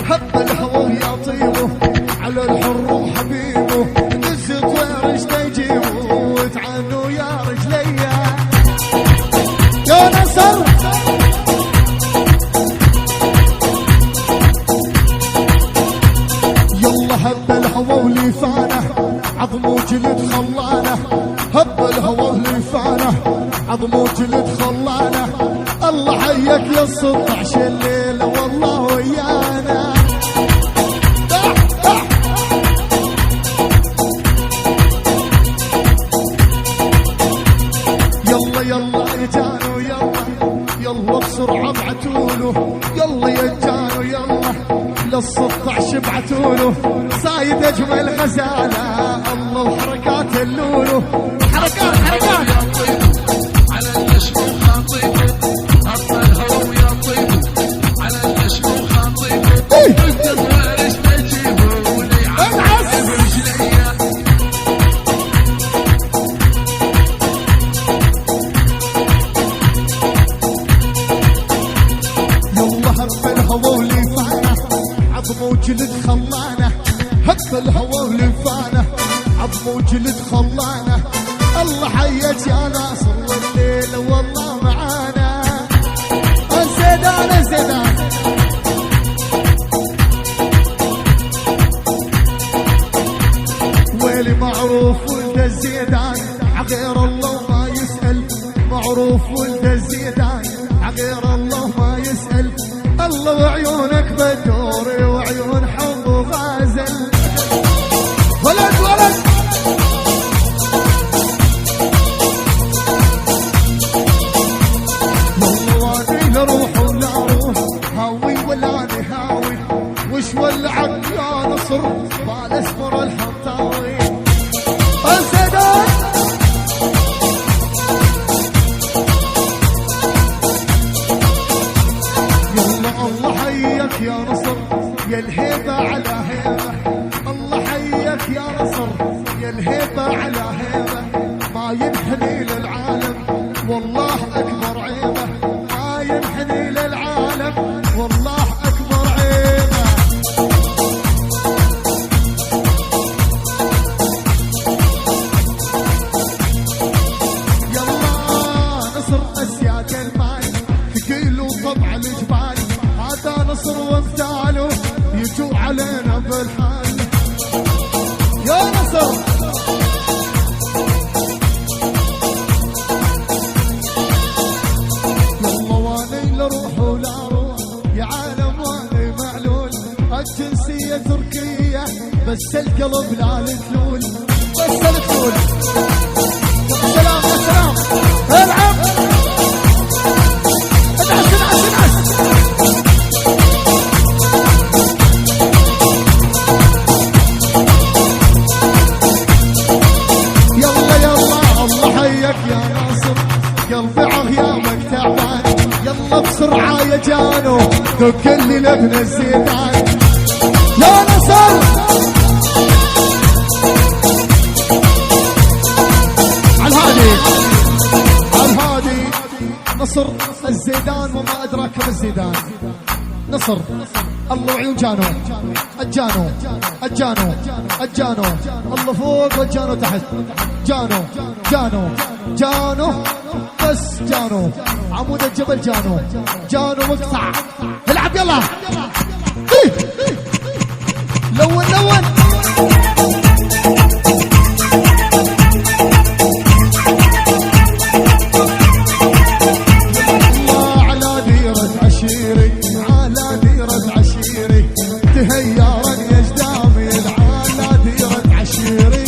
هب الهوى ويا طيبه على الحر وحبيبه دز طوير اشتا يجيبه وتعنوا يا رجليا يا نصر يلا هب الهوى ولفانه عظم وجلد خلانه هب الهوى ولفانه عظم وجلد خلانه الله حيك يا 16 الليله والله ويانا يلا يلا يا جانو يلا بسرعه ابعتوله يلا يا جانو يلا لل16 ابعتوله صايد اجمل غزاله الله وحركات اللولو حركات على النشم وخاطيبه هب الهوى ويا طيبه على النشم وخاطيبه دز طوير اشتا يجيبه وليعذب رجليا الهوى ولفانه عظم وجلد خلانه هب الهوى ولفانه عظم وجلد خلانه الله حيك يا ناصر والليل والله معانا الزيدان الزيدان ويلي معروف ولد الزيدان عغير الله ما يسأل معروف ولد الزيدان عغير الله ما يسأل الله وعيونك بدوري وعيون حب وغازل ولد ولد والله وادي لروح ولا روح هاوي ولا نهاوي وش ولعك يا نصر بالاسمر الحطاوي الزيدان الله حيك يا نصر يا الهيبة على هيبة الله حيك يا نصر يا الهيبة على هيبة ما ينحني للعالم والله أكبر عيبة ما ينحني للعالم والله أكبر عيبة يلا نصر أسياد الماي ثقيل وطبع الجبال هذا نصر وامثاله يجوا علينا بالحال يا نصر والله واني لروح ولا روح يا عالم واني معلول الجنسية تركية بس القلب لا التلول بس التلول سلام يا سلام العب ادعس ادعس ادعس يلا يلا الله حيك يا ناصر قلبي عغيابك تعبان يلا بسرعة يا جانو دق لي لبن الزيدان يا نصر عالهادي عالهادي نصر الزيدان وما أدراك ما الزيدان نصر الله وعيون جانو الجانو الجانو الجانو الله فوق والجانو تحت جانو جانو جانو بس جانو عمود الجبل جانو جانو مقطع العب يلا لون لون الله على ديرة عشيري على ديرة عشيري تهيارا يجدامي على ديرة عشيري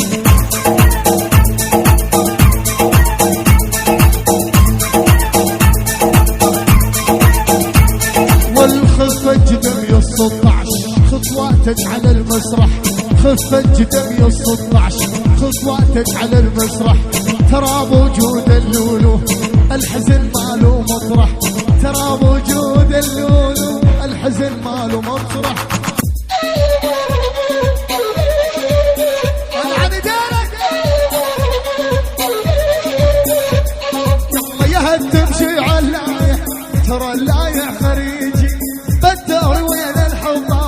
والخفة جدم يا 16 خطواتك على المسرح خفة جدم يا 16 خطواتك على المسرح ترى بوجود اللولو الحزن ماله مطرح ترى بوجود اللولو الحزن ماله مطرح يلا يهد تمشي عاللايح ترى اللايح خريجي بالدور وين الحضار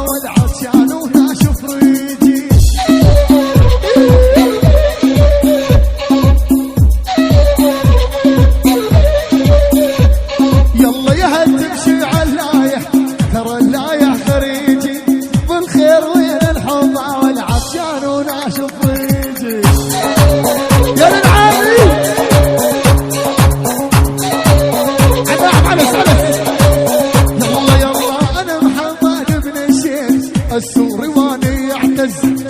السوري واني يعتز